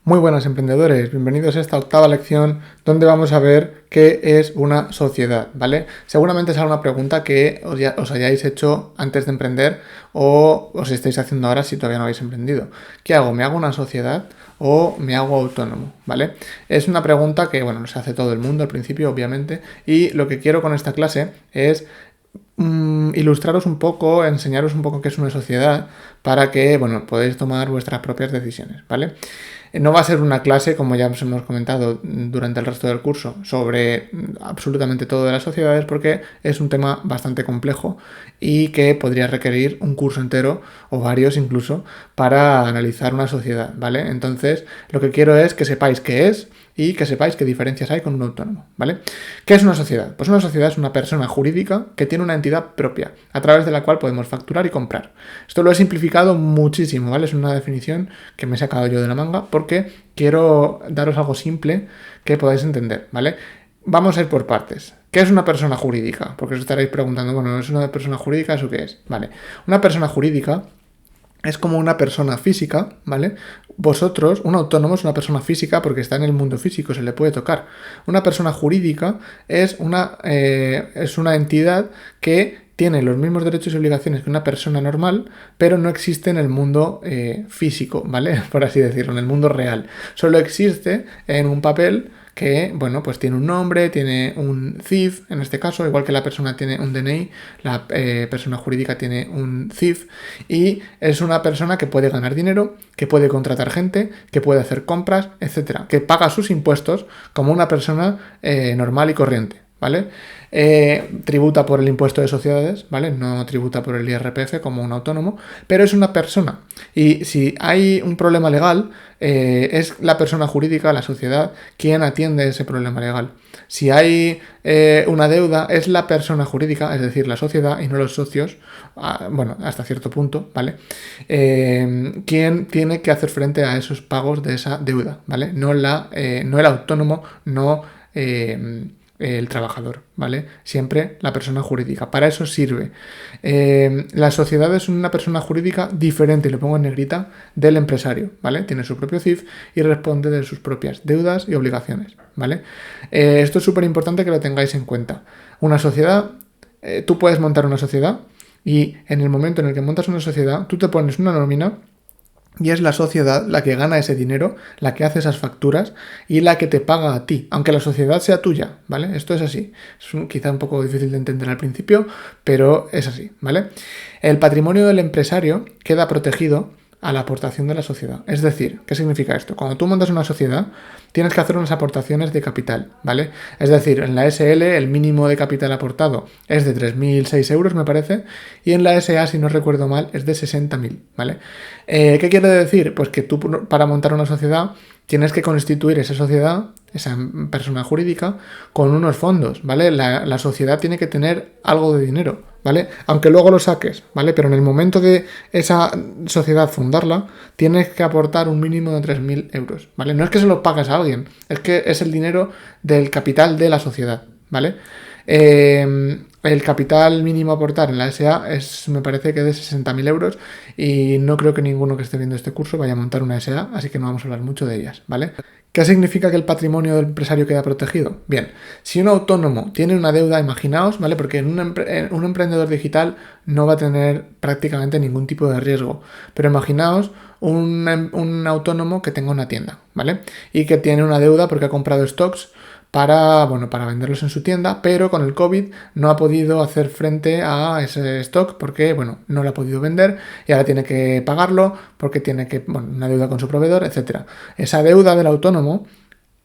Muy buenas emprendedores, bienvenidos a esta octava lección donde vamos a ver qué es una sociedad, ¿vale? Seguramente será una pregunta que os hayáis hecho antes de emprender o os estáis haciendo ahora si todavía no habéis emprendido. ¿Qué hago? ¿Me hago una sociedad o me hago autónomo? ¿Vale? Es una pregunta que, bueno, se hace todo el mundo al principio, obviamente, y lo que quiero con esta clase es ilustraros un poco, enseñaros un poco qué es una sociedad para que, bueno, podáis tomar vuestras propias decisiones, ¿vale? No va a ser una clase, como ya os hemos comentado durante el resto del curso, sobre absolutamente todo de las sociedades porque es un tema bastante complejo y que podría requerir un curso entero o varios incluso para analizar una sociedad, ¿vale? Entonces, lo que quiero es que sepáis qué es y que sepáis qué diferencias hay con un autónomo, ¿vale? ¿Qué es una sociedad? Pues una sociedad es una persona jurídica que tiene una entidad propia, a través de la cual podemos facturar y comprar. Esto lo he simplificado muchísimo, ¿vale? Es una definición que me he sacado yo de la manga porque quiero daros algo simple que podáis entender, ¿vale? Vamos a ir por partes. ¿Qué es una persona jurídica? Porque os estaréis preguntando, bueno, ¿es una persona jurídica? ¿Eso qué es? Vale. Una persona jurídica es como una persona física, ¿vale? Vosotros, un autónomo es una persona física porque está en el mundo físico, se le puede tocar. Una persona jurídica es una entidad que tiene los mismos derechos y obligaciones que una persona normal, pero no existe en el mundo físico, ¿vale? Por así decirlo, en el mundo real. Solo existe en un papel que, bueno, pues tiene un nombre, tiene un CIF, en este caso, igual que la persona tiene un DNI, la persona jurídica tiene un CIF, y es una persona que puede ganar dinero, que puede contratar gente, que puede hacer compras, etcétera, que paga sus impuestos como una persona normal y corriente, ¿vale? Tributa por el impuesto de sociedades, ¿vale? No tributa por el IRPF como un autónomo, pero es una persona. Y si hay un problema legal, es la persona jurídica, la sociedad, quien atiende ese problema legal. Si hay una deuda, es la persona jurídica, es decir, la sociedad y no los socios, bueno, hasta cierto punto, ¿vale? Quien tiene que hacer frente a esos pagos de esa deuda, ¿vale? No el autónomo, no el trabajador, ¿vale? Siempre la persona jurídica. Para eso sirve. La sociedad es una persona jurídica diferente, lo pongo en negrita, del empresario, ¿vale? Tiene su propio CIF y responde de sus propias deudas y obligaciones, ¿vale? Esto es súper importante que lo tengáis en cuenta. Una sociedad, tú puedes montar una sociedad y en el momento en el que montas una sociedad, tú te pones una nómina y es la sociedad la que gana ese dinero, la que hace esas facturas y la que te paga a ti, aunque la sociedad sea tuya, ¿vale? Esto es así. Es quizá un poco difícil de entender al principio, pero es así, ¿vale? El patrimonio del empresario queda protegido a la aportación de la sociedad. Es decir, ¿qué significa esto? Cuando tú montas una sociedad, tienes que hacer unas aportaciones de capital, ¿vale? Es decir, en la SL el mínimo de capital aportado es de 3.006 euros, me parece, y en la SA, si no recuerdo mal, es de 60.000, ¿vale? ¿Qué quiere decir? Pues que tú para montar una sociedad tienes que constituir esa sociedad, esa persona jurídica, con unos fondos, ¿vale? La sociedad tiene que tener algo de dinero, ¿vale? Aunque luego lo saques, ¿vale? Pero en el momento de esa sociedad fundarla, tienes que aportar un mínimo de 3.000 euros, ¿vale? No es que se lo pagues a alguien, es que es el dinero del capital de la sociedad, ¿vale? El capital mínimo a aportar en la SA me parece que es de 60.000 euros y no creo que ninguno que esté viendo este curso vaya a montar una SA, así que no vamos a hablar mucho de ellas, ¿vale? ¿Qué significa que el patrimonio del empresario queda protegido? Bien, si un autónomo tiene una deuda, imaginaos, ¿vale? Porque un emprendedor digital no va a tener prácticamente ningún tipo de riesgo, pero imaginaos un autónomo que tenga una tienda, ¿vale? Y que tiene una deuda porque ha comprado stocks para venderlos en su tienda, pero con el COVID no ha podido hacer frente a ese stock porque, no lo ha podido vender y ahora tiene que pagarlo porque tiene una deuda con su proveedor, etc. Esa deuda del autónomo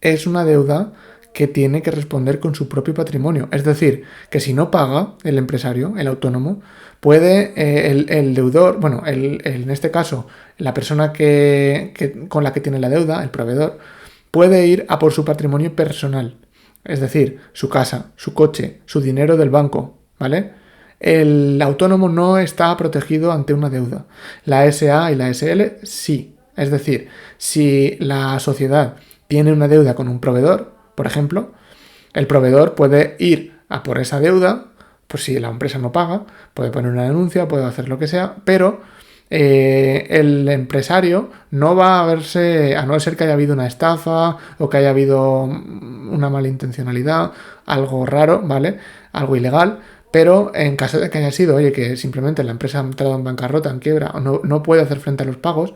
es una deuda que tiene que responder con su propio patrimonio. Es decir, que si no paga el empresario, el autónomo, puede el deudor, en este caso, la persona con la que tiene la deuda, el proveedor, puede ir a por su patrimonio personal, es decir, su casa, su coche, su dinero del banco, ¿vale? El autónomo no está protegido ante una deuda. La SA y la SL sí. Es decir, si la sociedad tiene una deuda con un proveedor, por ejemplo, el proveedor puede ir a por esa deuda, pues si la empresa no paga, puede poner una denuncia, puede hacer lo que sea, pero el empresario no va a verse, a no ser que haya habido una estafa o que haya habido una malintencionalidad, algo raro, ¿vale? Algo ilegal, pero en caso de que haya sido, oye, que simplemente la empresa ha entrado en bancarrota, en quiebra, o no puede hacer frente a los pagos,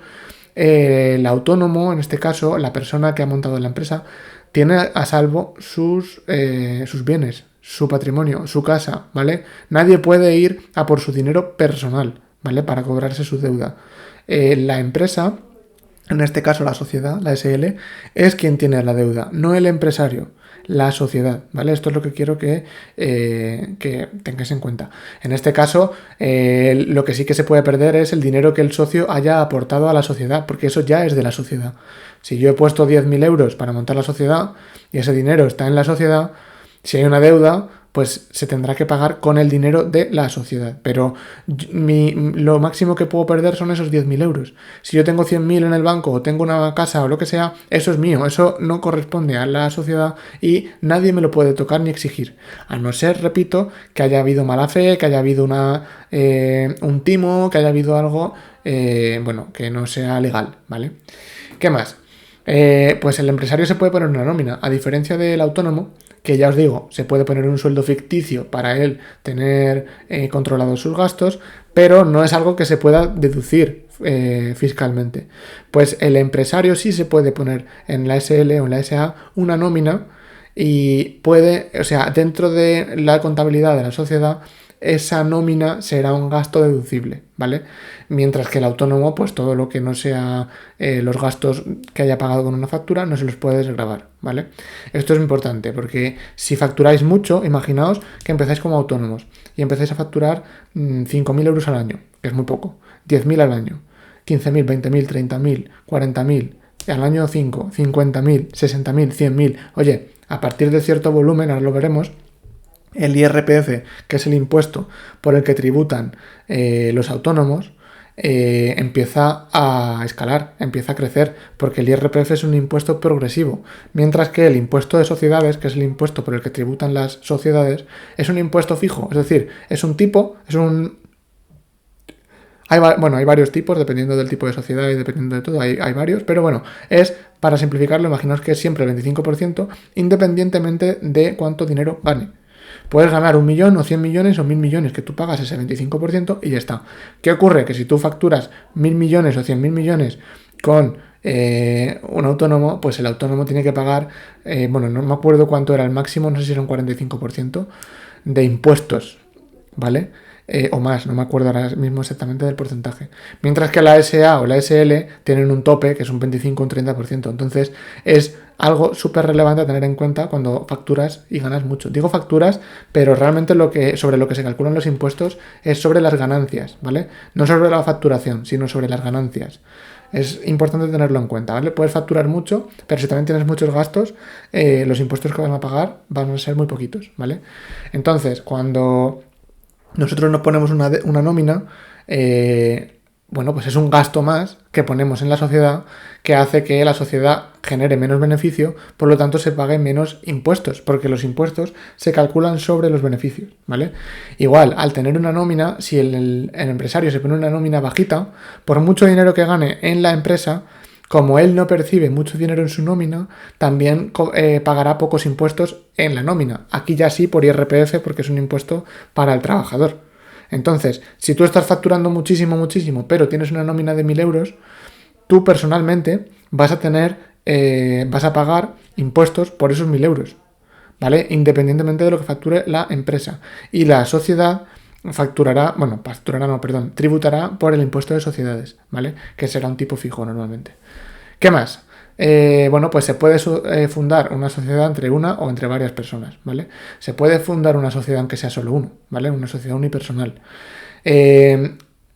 el autónomo, en este caso, la persona que ha montado la empresa, tiene a salvo sus bienes, su patrimonio, su casa, ¿vale? Nadie puede ir a por su dinero personal, ¿vale? Para cobrarse su deuda. La empresa, en este caso la sociedad, la SL, es quien tiene la deuda, no el empresario, la sociedad, ¿vale? Esto es lo que quiero que tengáis en cuenta. En este caso, lo que sí que se puede perder es el dinero que el socio haya aportado a la sociedad, porque eso ya es de la sociedad. Si yo he puesto 10.000 euros para montar la sociedad y ese dinero está en la sociedad, si hay una deuda, pues se tendrá que pagar con el dinero de la sociedad. Pero lo máximo que puedo perder son esos 10.000 euros. Si yo tengo 100.000 en el banco o tengo una casa o lo que sea, eso es mío. Eso no corresponde a la sociedad y nadie me lo puede tocar ni exigir. A no ser, repito, que haya habido mala fe, que haya habido un timo, que haya habido algo, que no sea legal, ¿vale? ¿Qué más? Pues el empresario se puede poner una nómina, a diferencia del autónomo, que ya os digo, se puede poner un sueldo ficticio para él tener controlados sus gastos, pero no es algo que se pueda deducir fiscalmente. Pues el empresario sí se puede poner en la SL o en la SA una nómina y puede, o sea, dentro de la contabilidad de la sociedad, esa nómina será un gasto deducible, ¿vale? Mientras que el autónomo, pues todo lo que no sea los gastos que haya pagado con una factura, no se los puede desgravar, ¿vale? Esto es importante porque si facturáis mucho, imaginaos que empezáis como autónomos y empezáis a facturar 5.000 euros al año, que es muy poco, 10.000 al año, 15.000, 20.000, 30.000, 40.000, al año 5, 50.000, 60.000, 100.000. Oye, a partir de cierto volumen, ahora lo veremos, el IRPF, que es el impuesto por el que tributan los autónomos, empieza a escalar, empieza a crecer, porque el IRPF es un impuesto progresivo, mientras que el impuesto de sociedades, que es el impuesto por el que tributan las sociedades, es un impuesto fijo, es decir, es un tipo, hay varios tipos, dependiendo del tipo de sociedad y dependiendo de todo, hay varios, pero bueno, para simplificarlo, imaginaos que es siempre el 25%, independientemente de cuánto dinero gane. Puedes ganar 1 millón o 100 millones o 1.000 millones, que tú pagas ese 25% y ya está. ¿Qué ocurre? Que si tú facturas 1.000 millones o 100.000 millones con un autónomo, pues el autónomo tiene que pagar, no me acuerdo cuánto era el máximo, no sé si era un 45% de impuestos, ¿vale? O más, no me acuerdo ahora mismo exactamente del porcentaje. Mientras que la SA o la SL tienen un tope que es un 25 o un 30%. Entonces es algo súper relevante a tener en cuenta cuando facturas y ganas mucho. Digo facturas, pero realmente sobre lo que se calculan los impuestos es sobre las ganancias, ¿vale? No sobre la facturación, sino sobre las ganancias. Es importante tenerlo en cuenta, ¿vale? Puedes facturar mucho, pero si también tienes muchos gastos, los impuestos que van a pagar van a ser muy poquitos, ¿vale? Entonces, cuando nosotros nos ponemos una nómina, pues es un gasto más que ponemos en la sociedad que hace que la sociedad genere menos beneficio, por lo tanto se paguen menos impuestos, porque los impuestos se calculan sobre los beneficios, ¿vale? Igual, al tener una nómina, si el empresario se pone una nómina bajita, por mucho dinero que gane en la empresa, como él no percibe mucho dinero en su nómina, también pagará pocos impuestos en la nómina. Aquí ya sí por IRPF, porque es un impuesto para el trabajador. Entonces, si tú estás facturando muchísimo, pero tienes una nómina de 1.000 euros, tú personalmente vas a pagar impuestos por esos 1.000 euros, ¿vale? Independientemente de lo que facture la empresa. Y la sociedad tributará por el impuesto de sociedades, ¿vale? Que será un tipo fijo normalmente. ¿Qué más? Pues se puede fundar una sociedad entre una o entre varias personas, ¿vale? Se puede fundar una sociedad aunque sea solo uno, ¿vale? Una sociedad unipersonal.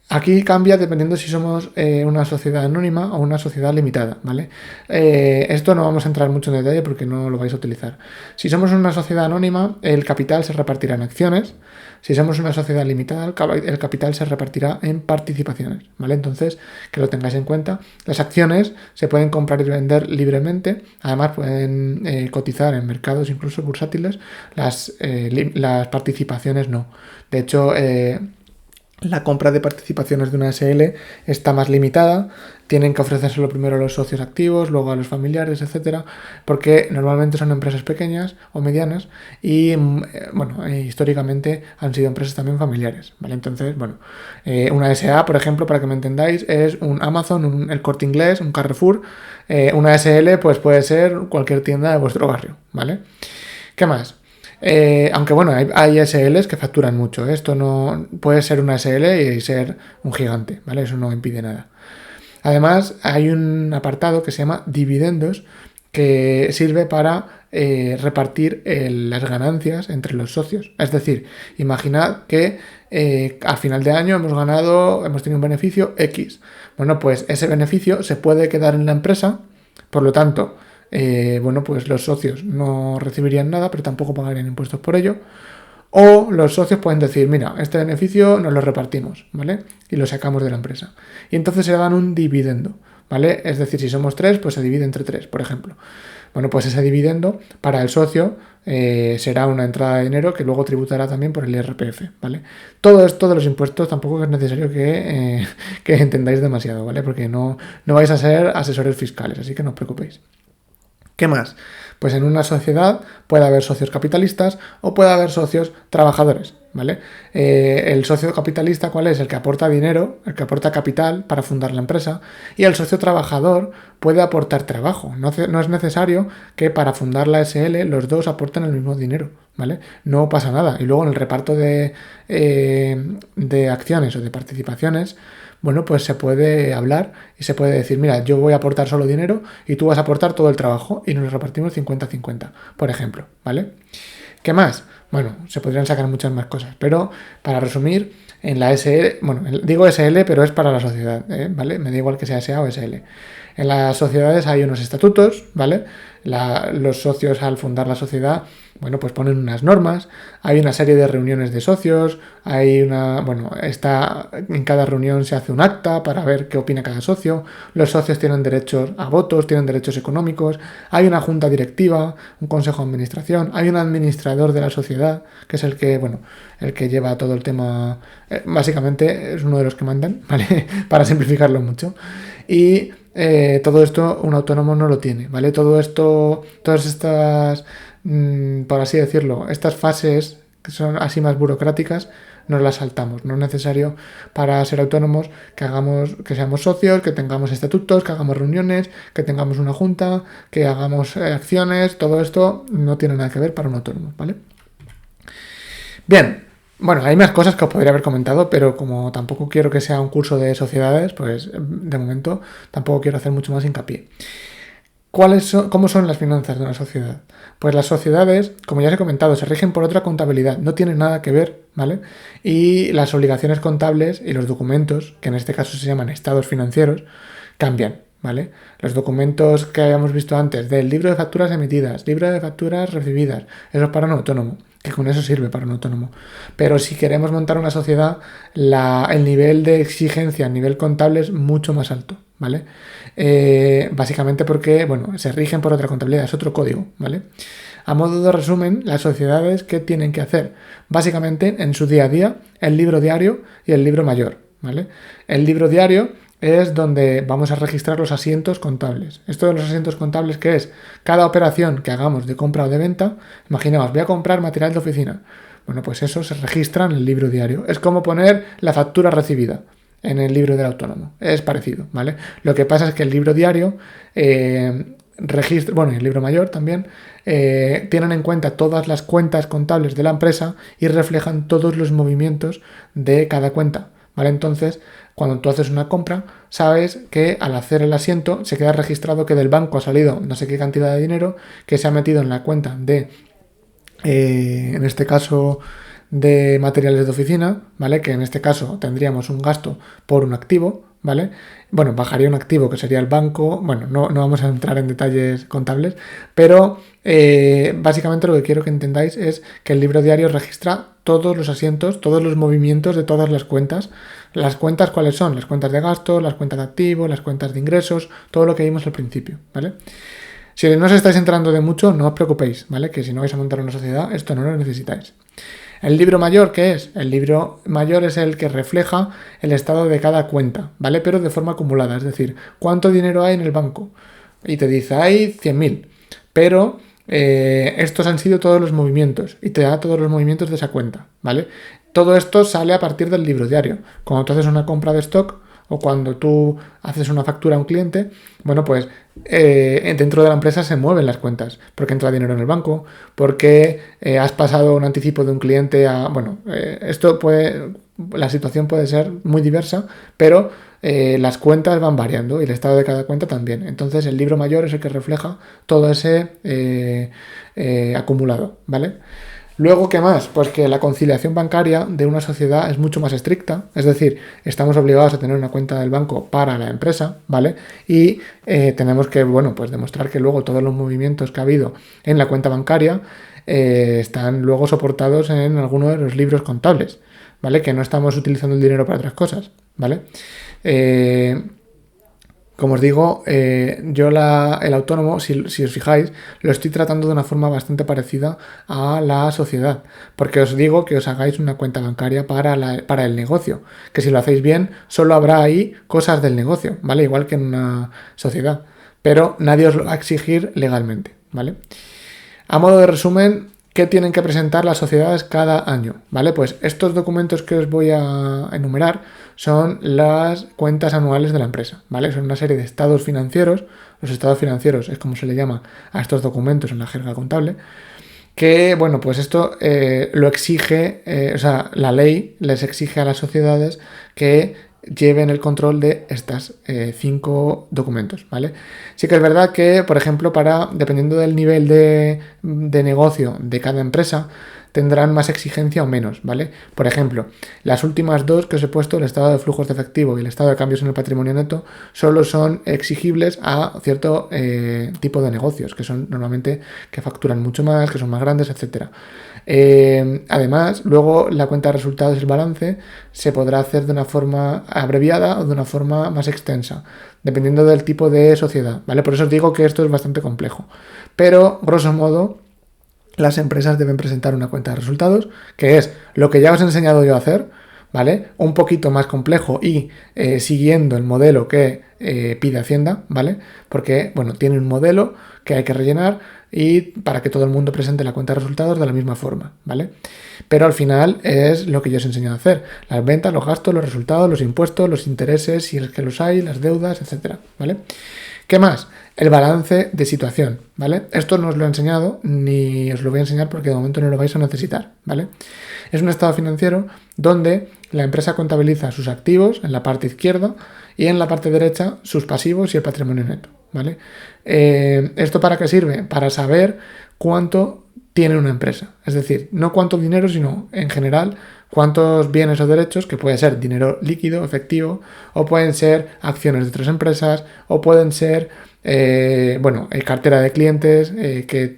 Aquí cambia dependiendo si somos una sociedad anónima o una sociedad limitada, ¿vale? Esto no vamos a entrar mucho en detalle porque no lo vais a utilizar. Si somos una sociedad anónima, el capital se repartirá en acciones. Si somos una sociedad limitada, el capital se repartirá en participaciones, ¿vale? Entonces, que lo tengáis en cuenta. Las acciones se pueden comprar y vender libremente. Además, pueden cotizar en mercados incluso bursátiles. Las participaciones no. De hecho, La compra de participaciones de una SL está más limitada, tienen que ofrecérselo primero a los socios activos, luego a los familiares, etcétera, porque normalmente son empresas pequeñas o medianas y, bueno, históricamente han sido empresas también familiares, ¿vale? Entonces, bueno, una SA, por ejemplo, para que me entendáis, es un Amazon, el Corte Inglés, un Carrefour. Una SL, pues puede ser cualquier tienda de vuestro barrio, ¿vale? ¿Qué más? Aunque bueno, hay SLs que facturan mucho. Esto no puede ser una SL y ser un gigante, ¿vale? Eso no impide nada. Además, hay un apartado que se llama dividendos que sirve para repartir las ganancias entre los socios. Es decir, imaginad que al final de año hemos tenido un beneficio X. Bueno, pues ese beneficio se puede quedar en la empresa, por lo tanto, bueno, pues los socios no recibirían nada, pero tampoco pagarían impuestos por ello. O los socios pueden decir, mira, este beneficio nos lo repartimos, ¿vale? Y lo sacamos de la empresa. Y entonces se dan un dividendo, ¿vale? Es decir, si somos 3, pues se divide entre 3, por ejemplo. Bueno, pues ese dividendo para el socio será una entrada de dinero que luego tributará también por el IRPF, ¿vale? Todo esto de los impuestos tampoco es necesario que entendáis demasiado, ¿vale? Porque no vais a ser asesores fiscales, así que no os preocupéis. ¿Qué más? Pues en una sociedad puede haber socios capitalistas o puede haber socios trabajadores, ¿vale? El socio capitalista, ¿cuál es? El que aporta dinero, el que aporta capital para fundar la empresa, y el socio trabajador puede aportar trabajo. No es necesario que para fundar la SL los dos aporten el mismo dinero, ¿vale? No pasa nada. Y luego en el reparto de acciones o de participaciones, bueno, pues se puede hablar y se puede decir, mira, yo voy a aportar solo dinero y tú vas a aportar todo el trabajo y nos lo repartimos 50-50, por ejemplo, ¿vale? ¿Qué más? Bueno, se podrían sacar muchas más cosas, pero para resumir, en la SL, bueno, digo SL, pero es para la sociedad, ¿vale? Me da igual que sea SA o SL. En las sociedades hay unos estatutos, ¿vale? Los socios al fundar la sociedad, bueno, pues ponen unas normas, hay una serie de reuniones de socios, en cada reunión se hace un acta para ver qué opina cada socio, los socios tienen derechos a votos, tienen derechos económicos, hay una junta directiva, un consejo de administración, hay un administrador de la sociedad, que es el que lleva todo el tema, básicamente es uno de los que mandan, ¿vale? Para simplificarlo mucho. Y todo esto un autónomo no lo tiene, ¿vale? Todo esto, todas estas, por así decirlo, estas fases que son así más burocráticas, nos las saltamos. No es necesario para ser autónomos que seamos socios, que tengamos estatutos, que hagamos reuniones, que tengamos una junta, que hagamos acciones. Todo esto no tiene nada que ver para un autónomo, ¿vale? Bien. Bueno, hay más cosas que os podría haber comentado, pero como tampoco quiero que sea un curso de sociedades, pues de momento tampoco quiero hacer mucho más hincapié. ¿Cómo son las finanzas de una sociedad? Pues las sociedades, como ya os he comentado, se rigen por otra contabilidad, no tienen nada que ver, ¿vale? Y las obligaciones contables y los documentos, que en este caso se llaman estados financieros, cambian, ¿vale? Los documentos que habíamos visto antes del libro de facturas emitidas, libro de facturas recibidas, eso es para un autónomo, que con eso sirve para un autónomo. Pero si queremos montar una sociedad, el nivel de exigencia a nivel contable es mucho más alto, ¿vale? Básicamente porque, bueno, se rigen por otra contabilidad, es otro código, ¿vale? A modo de resumen, las sociedades, ¿qué tienen que hacer? Básicamente, en su día a día, el libro diario y el libro mayor, ¿vale? El libro diario es donde vamos a registrar los asientos contables. Esto de los asientos contables, ¿qué es? Cada operación que hagamos de compra o de venta, imaginaos, voy a comprar material de oficina. Bueno, pues eso se registra en el libro diario. Es como poner la factura recibida en el libro del autónomo. Es parecido, ¿vale? Lo que pasa es que el libro diario registra, bueno, y el libro mayor también, tienen en cuenta todas las cuentas contables de la empresa y reflejan todos los movimientos de cada cuenta, ¿vale? Entonces, cuando tú haces una compra, sabes que al hacer el asiento se queda registrado que del banco ha salido no sé qué cantidad de dinero que se ha metido en la cuenta de, en este caso, de materiales de oficina, ¿vale? Que en este caso tendríamos un gasto por un activo, ¿vale? Bueno, bajaría un activo que sería el banco, bueno, no vamos a entrar en detalles contables, pero básicamente lo que quiero que entendáis es que el libro diario registra todos los asientos, todos los movimientos de todas las cuentas. Las cuentas, ¿cuáles son? Las cuentas de gasto, las cuentas de activos, las cuentas de ingresos, todo lo que vimos al principio, ¿vale? Si no os estáis enterando de mucho, no os preocupéis, ¿vale? Que si no vais a montar una sociedad, esto no lo necesitáis. ¿El libro mayor qué es? El libro mayor es el que refleja el estado de cada cuenta, ¿vale? Pero de forma acumulada, es decir, cuánto dinero hay en el banco. Y te dice, hay 100.000, pero estos han sido todos los movimientos y te da todos los movimientos de esa cuenta, ¿vale? Todo esto sale a partir del libro diario. Cuando tú haces una compra de stock o cuando tú haces una factura a un cliente, bueno, pues dentro de la empresa se mueven las cuentas, porque entra dinero en el banco, porque has pasado un anticipo de un cliente a... Bueno, la situación puede ser muy diversa, pero las cuentas van variando y el estado de cada cuenta también. Entonces el libro mayor es el que refleja todo ese acumulado, ¿vale? Luego, ¿qué más? Pues que la conciliación bancaria de una sociedad es mucho más estricta, es decir, estamos obligados a tener una cuenta del banco para la empresa, ¿vale? Y tenemos que, bueno, pues demostrar que luego todos los movimientos que ha habido en la cuenta bancaria están luego soportados en alguno de los libros contables, ¿vale? Que no estamos utilizando el dinero para otras cosas, ¿vale? Como os digo, el autónomo, si os fijáis, lo estoy tratando de una forma bastante parecida a la sociedad, porque os digo que os hagáis una cuenta bancaria para el negocio, que si lo hacéis bien, solo habrá ahí cosas del negocio, ¿vale? Igual que en una sociedad, pero nadie os lo va a exigir legalmente, ¿vale? A modo de resumen, ¿qué tienen que presentar las sociedades cada año? ¿Vale? Pues estos documentos que os voy a enumerar son las cuentas anuales de la empresa, ¿vale? Son una serie de estados financieros. Los estados financieros es como se le llama a estos documentos en la jerga contable. Que, bueno, pues esto lo exige, o sea, la ley les exige a las sociedades que lleven el control de estas 5 documentos, ¿vale? Sí que es verdad que, por ejemplo, dependiendo del nivel de negocio de cada empresa, tendrán más exigencia o menos, ¿vale? Por ejemplo, las últimas dos que os he puesto, el estado de flujos de efectivo y el estado de cambios en el patrimonio neto, solo son exigibles a cierto tipo de negocios, que son normalmente que facturan mucho más, que son más grandes, etcétera. Además, luego la cuenta de resultados y el balance se podrá hacer de una forma abreviada o de una forma más extensa, dependiendo del tipo de sociedad, ¿vale? Por eso os digo que esto es bastante complejo. Pero, grosso modo, las empresas deben presentar una cuenta de resultados, que es lo que ya os he enseñado yo a hacer, ¿vale? Un poquito más complejo y siguiendo el modelo que pide Hacienda, ¿vale? Porque, bueno, tiene un modelo que hay que rellenar y para que todo el mundo presente la cuenta de resultados de la misma forma, ¿vale? Pero al final es lo que yo os he enseñado a hacer. Las ventas, los gastos, los resultados, los impuestos, los intereses, si es que los hay, las deudas, etcétera, ¿vale? ¿Qué más? El balance de situación, ¿vale? Esto no os lo he enseñado, ni os lo voy a enseñar porque de momento no lo vais a necesitar, ¿vale? Es un estado financiero donde la empresa contabiliza sus activos en la parte izquierda y en la parte derecha sus pasivos y el patrimonio neto, ¿vale? ¿Esto para qué sirve? Para saber cuánto tiene una empresa. Es decir, no cuánto dinero, sino en general cuántos bienes o derechos, que puede ser dinero líquido, efectivo, o pueden ser acciones de otras empresas, o pueden ser cartera de clientes, que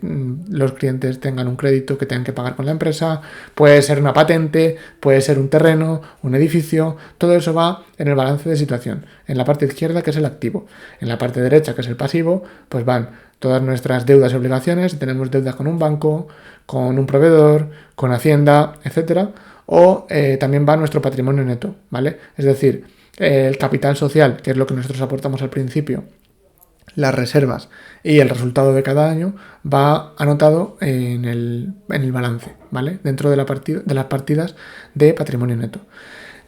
los clientes tengan un crédito que tengan que pagar con la empresa, puede ser una patente, puede ser un terreno, un edificio, todo eso va en el balance de situación. En la parte izquierda, que es el activo, en la parte derecha, que es el pasivo, pues van todas nuestras deudas y obligaciones, si tenemos deudas con un banco, con un proveedor, con Hacienda, etcétera, o también va nuestro patrimonio neto, ¿vale? Es decir, el capital social, que es lo que nosotros aportamos al principio, las reservas y el resultado de cada año va anotado en el balance, ¿vale? Dentro de las partidas de patrimonio neto.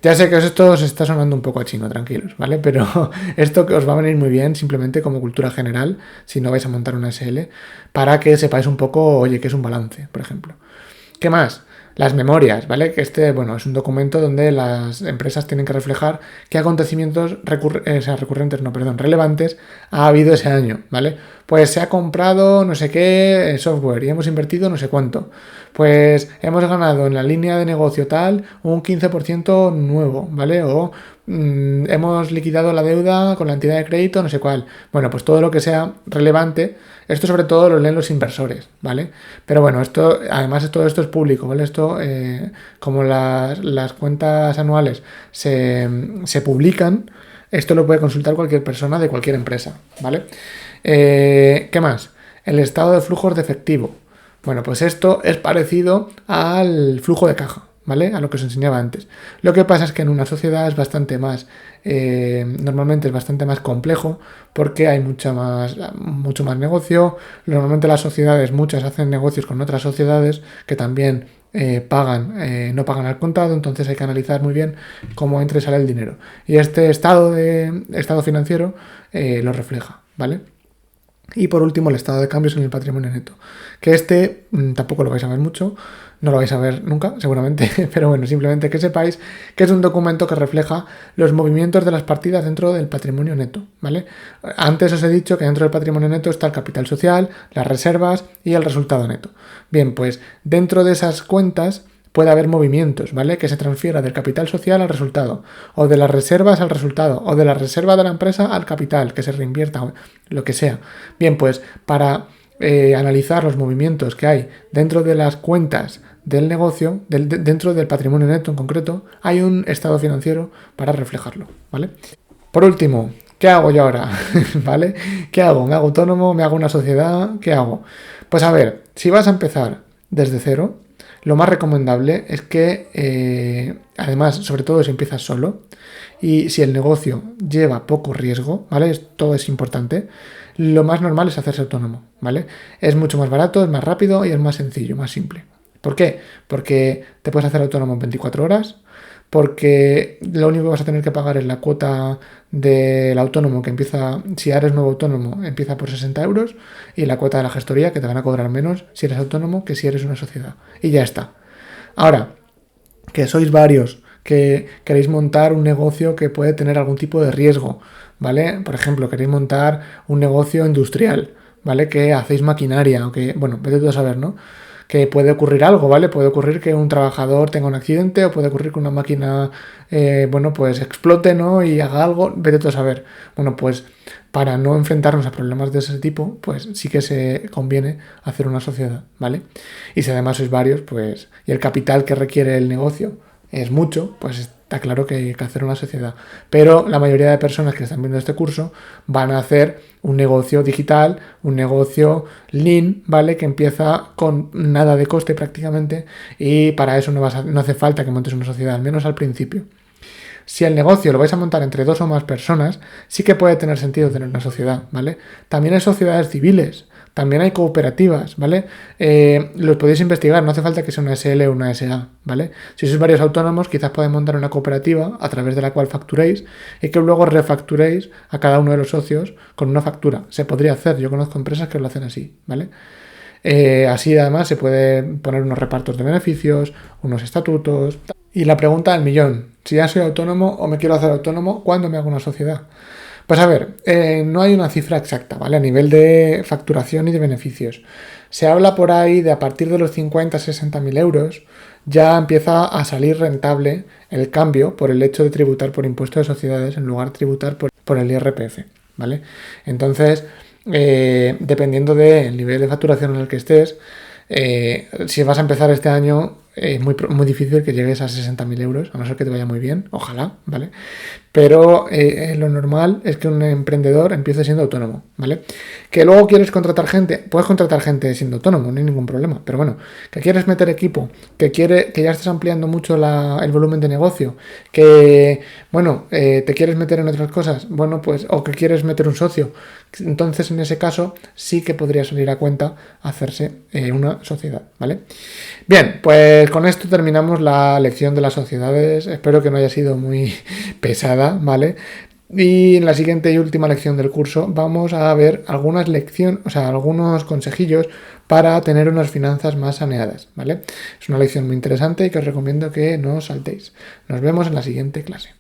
Ya sé que esto os está sonando un poco a chino, tranquilos, ¿vale? Pero esto que os va a venir muy bien simplemente como cultura general, si no vais a montar una SL, para que sepáis un poco, oye, qué es un balance, por ejemplo. ¿Qué más? Las memorias, ¿vale? Que es un documento donde las empresas tienen que reflejar qué acontecimientos relevantes ha habido ese año, ¿vale? Pues se ha comprado no sé qué software y hemos invertido no sé cuánto. Pues hemos ganado en la línea de negocio tal un 15% nuevo, ¿vale? O hemos liquidado la deuda con la entidad de crédito, no sé cuál. Bueno, pues todo lo que sea relevante, esto sobre todo lo leen los inversores, ¿vale? Pero bueno, además todo esto es público, ¿vale? Esto, como las cuentas anuales se publican, esto lo puede consultar cualquier persona de cualquier empresa, ¿vale? ¿Qué más? El estado de flujos de efectivo, Bueno, pues esto es parecido al flujo de caja, ¿vale? A lo que os enseñaba antes. Lo que pasa es que en una sociedad es bastante más, normalmente es bastante más complejo porque hay mucho más negocio. Normalmente las sociedades, muchas hacen negocios con otras sociedades que también no pagan al contado, entonces hay que analizar muy bien cómo entra y sale el dinero. Y este estado financiero lo refleja, ¿vale? Y por último, el estado de cambios en el patrimonio neto. Que tampoco lo vais a ver mucho, no lo vais a ver nunca, seguramente, pero bueno, simplemente que sepáis que es un documento que refleja los movimientos de las partidas dentro del patrimonio neto, ¿vale? Antes os he dicho que dentro del patrimonio neto está el capital social, las reservas y el resultado neto. Bien, pues dentro de esas cuentas puede haber movimientos, ¿vale? Que se transfiera del capital social al resultado, o de las reservas al resultado, o de la reserva de la empresa al capital, que se reinvierta, lo que sea. Bien, pues para analizar los movimientos que hay dentro de las cuentas del negocio, dentro del patrimonio neto en concreto, hay un estado financiero para reflejarlo, ¿vale? Por último, ¿qué hago yo ahora? ¿Vale? ¿Qué hago? ¿Me hago autónomo? ¿Me hago una sociedad? ¿Qué hago? Pues a ver, si vas a empezar desde cero, lo más recomendable es que, además, sobre todo si empiezas solo y si el negocio lleva poco riesgo, ¿vale? Todo es importante. Lo más normal es hacerse autónomo, ¿vale? Es mucho más barato, es más rápido y es más sencillo, más simple. ¿Por qué? Porque te puedes hacer autónomo en 24 horas, porque lo único que vas a tener que pagar es la cuota del autónomo que empieza, si eres nuevo autónomo, empieza por 60 euros, y la cuota de la gestoría que te van a cobrar menos si eres autónomo que si eres una sociedad. Y ya está. Ahora, que sois varios, que queréis montar un negocio que puede tener algún tipo de riesgo, ¿vale? Por ejemplo, queréis montar un negocio industrial, ¿vale? Que hacéis maquinaria, o que, bueno, vete tú a saber, ¿no? Que puede ocurrir algo, ¿vale? Puede ocurrir que un trabajador tenga un accidente o puede ocurrir que una máquina, pues explote, ¿no? Y haga algo, vete tú a saber. Bueno, pues para no enfrentarnos a problemas de ese tipo, pues sí que se conviene hacer una sociedad, ¿vale? Y si además sois varios, pues, y el capital que requiere el negocio es mucho, pues está claro que hay que hacer una sociedad. Pero la mayoría de personas que están viendo este curso van a hacer un negocio digital, un negocio lean, ¿vale? Que empieza con nada de coste prácticamente, y para eso no hace falta que montes una sociedad, al menos al principio. Si el negocio lo vais a montar entre 2 o más personas, sí que puede tener sentido tener una sociedad, ¿vale? También hay sociedades civiles, también hay cooperativas, ¿vale? Los podéis investigar, no hace falta que sea una SL o una SA, ¿vale? Si sois varios autónomos, quizás podéis montar una cooperativa a través de la cual facturéis y que luego refacturéis a cada uno de los socios con una factura. Se podría hacer, yo conozco empresas que lo hacen así, ¿vale? Así además se puede poner unos repartos de beneficios, unos estatutos. Y la pregunta del millón, si ya soy autónomo o me quiero hacer autónomo, ¿cuándo me hago una sociedad? Pues a ver, no hay una cifra exacta, ¿vale? A nivel de facturación y de beneficios. Se habla por ahí de a partir de los 50-60.000 euros ya empieza a salir rentable el cambio por el hecho de tributar por impuesto de sociedades en lugar de tributar por el IRPF, ¿vale? Entonces, dependiendo del nivel de facturación en el que estés, si vas a empezar este año, es muy difícil que llegues a 60.000 euros, a no ser que te vaya muy bien, ojalá, ¿vale? Pero lo normal es que un emprendedor empiece siendo autónomo, ¿vale? Que luego quieres contratar gente, puedes contratar gente siendo autónomo, no hay ningún problema, pero bueno, que quieres meter equipo, que ya estás ampliando mucho el volumen de negocio, que, bueno, te quieres meter en otras cosas, bueno, pues, o que quieres meter un socio, entonces en ese caso sí que podría salir a cuenta hacerse una sociedad, ¿vale? Bien, pues con esto terminamos la lección de las sociedades. Espero que no haya sido muy pesada, ¿vale? Y en la siguiente y última lección del curso vamos a ver algunos consejillos para tener unas finanzas más saneadas, ¿vale? Es una lección muy interesante y que os recomiendo que no os saltéis. Nos vemos en la siguiente clase.